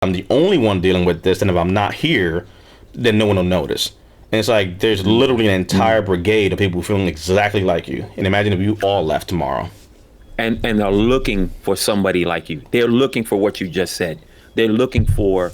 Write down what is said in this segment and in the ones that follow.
I'm the only one dealing with this, and if I'm not here, then no one will notice. And it's like there's literally an entire brigade of people feeling exactly like you. And imagine if you all left tomorrow. And they're looking for somebody like you. They're looking for what you just said. They're looking for,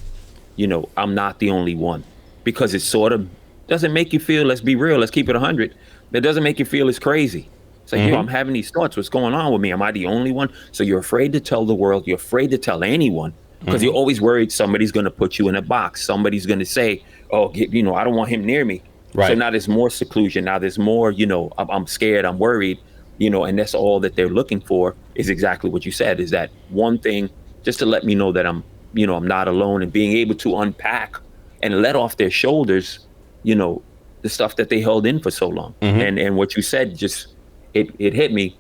I'm not the only one, because it sort of doesn't make you feel, let's be real, let's keep it 100. That doesn't make you feel as crazy. It's like, I'm having these thoughts. What's going on with me? Am I the only one? So you're afraid to tell the world. You're afraid to tell anyone because you're always worried somebody's going to put you in a box. Somebody's going to say, oh, I don't want him near me. Right. So now there's more seclusion. Now there's more, I'm scared. I'm worried, and that's all that they're looking for is exactly what you said, is that one thing just to let me know that I'm not alone, and being able to unpack and let off their shoulders, the stuff that they held in for so long. And what you said just, it hit me.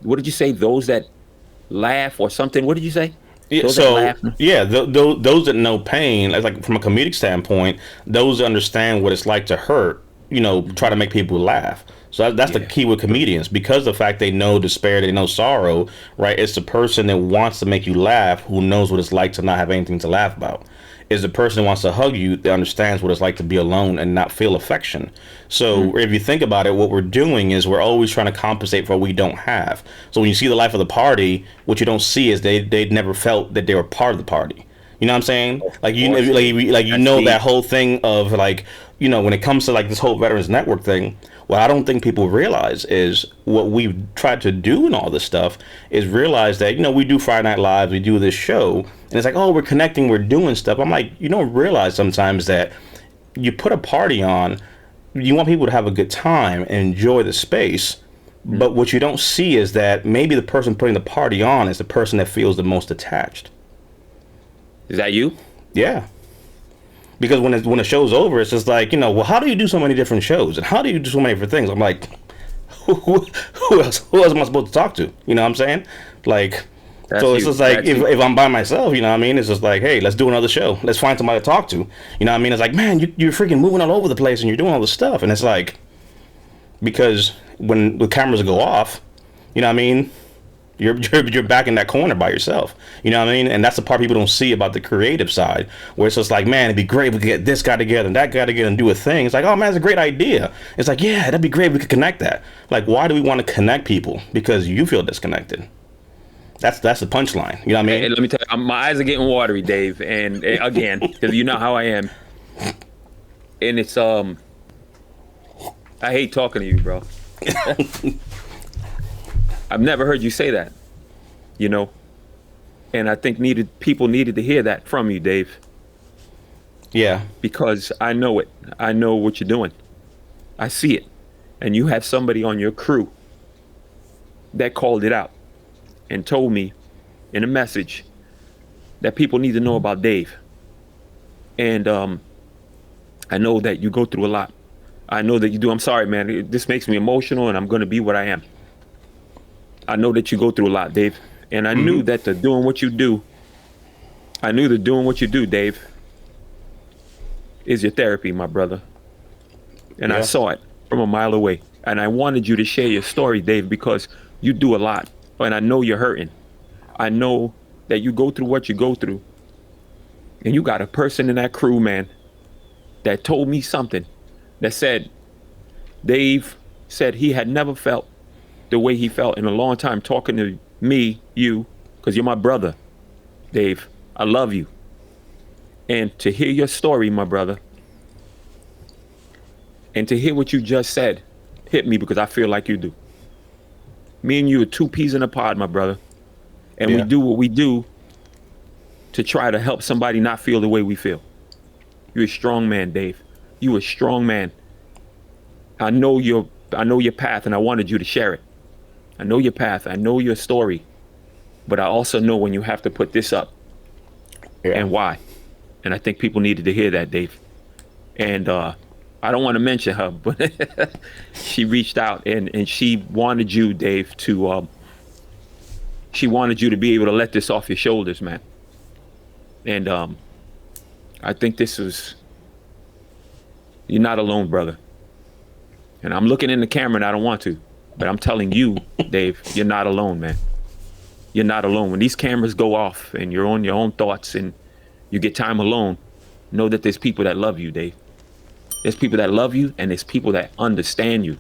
What did you say? Those that laugh or something? What did you say? Those that know pain, like from a comedic standpoint, those that understand what it's like to hurt, try to make people laugh. So that's the key with comedians, because the fact they know despair, they know sorrow, right? It's the person that wants to make you laugh who knows what it's like to not have anything to laugh about. Is the person who wants to hug you that understands what it's like to be alone and not feel affection. So if you think about it, what we're doing is we're always trying to compensate for what we don't have. So when you see the life of the party, what you don't see is they never felt that they were part of the party. You know what I'm saying? Like that whole thing of like, when it comes to like this whole Veterans Network thing, what I don't think people realize is what we've tried to do in all this stuff is realize that, we do Friday Night Lives, we do this show, and it's like, oh, we're connecting, we're doing stuff. I'm like, you don't realize sometimes that you put a party on, you want people to have a good time and enjoy the space, but what you don't see is that maybe the person putting the party on is the person that feels the most attached. Is that you? Yeah. Because when the show's over, it's just like, well, how do you do so many different shows? And how do you do so many different things? I'm like, who else am I supposed to talk to? You know what I'm saying? Like, it's just like, if I'm by myself, it's just like, hey, let's do another show. Let's find somebody to talk to. It's like, man, you're freaking moving all over the place and you're doing all this stuff. And it's like, because when the cameras go off, you're back in that corner by yourself. And that's the part people don't see about the creative side, where it's just like, man, it'd be great if we could get this guy together and that guy together and do a thing. It's like, oh man, it's a great idea. It's like, yeah, that'd be great if we could connect that. Like, why do we want to connect people? Because you feel disconnected. That's the punchline. You know what I mean? Hey, let me tell you, my eyes are getting watery, Dave. And again, because you know how I am. And it's I hate talking to you, bro. I've never heard you say that, and I think people needed to hear that from you, Dave. Yeah. Because I know it. I know what you're doing. I see it. And you have somebody on your crew that called it out and told me in a message that people need to know about Dave. And I know that you go through a lot. I know that you do. I'm sorry, man. This makes me emotional, and I'm going to be what I am. I know that you go through a lot, Dave. And I knew that doing what you do, Dave, is your therapy, my brother. And I saw it from a mile away. And I wanted you to share your story, Dave, because you do a lot. And I know you're hurting. I know that you go through what you go through. And you got a person in that crew, man, that told me something that said, Dave said he had never felt the way he felt in a long time, talking to me, you, because you're my brother, Dave. I love you. And to hear your story, my brother, and to hear what you just said, hit me because I feel like you do. Me and you are two peas in a pod, my brother. And we do what we do to try to help somebody not feel the way we feel. You're a strong man, Dave. You a strong man. I know your path, and I wanted you to share it. I know your path. I know your story. But I also know when you have to put this up and why. And I think people needed to hear that, Dave. And I don't want to mention her, but she reached out and she wanted you, Dave, she wanted you to be able to let this off your shoulders, man. And I think you're not alone, brother. And I'm looking in the camera and I don't want to. But I'm telling you, Dave, you're not alone, man. You're not alone. When these cameras go off and you're on your own thoughts and you get time alone, know that there's people that love you, Dave. There's people that love you, and there's people that understand you.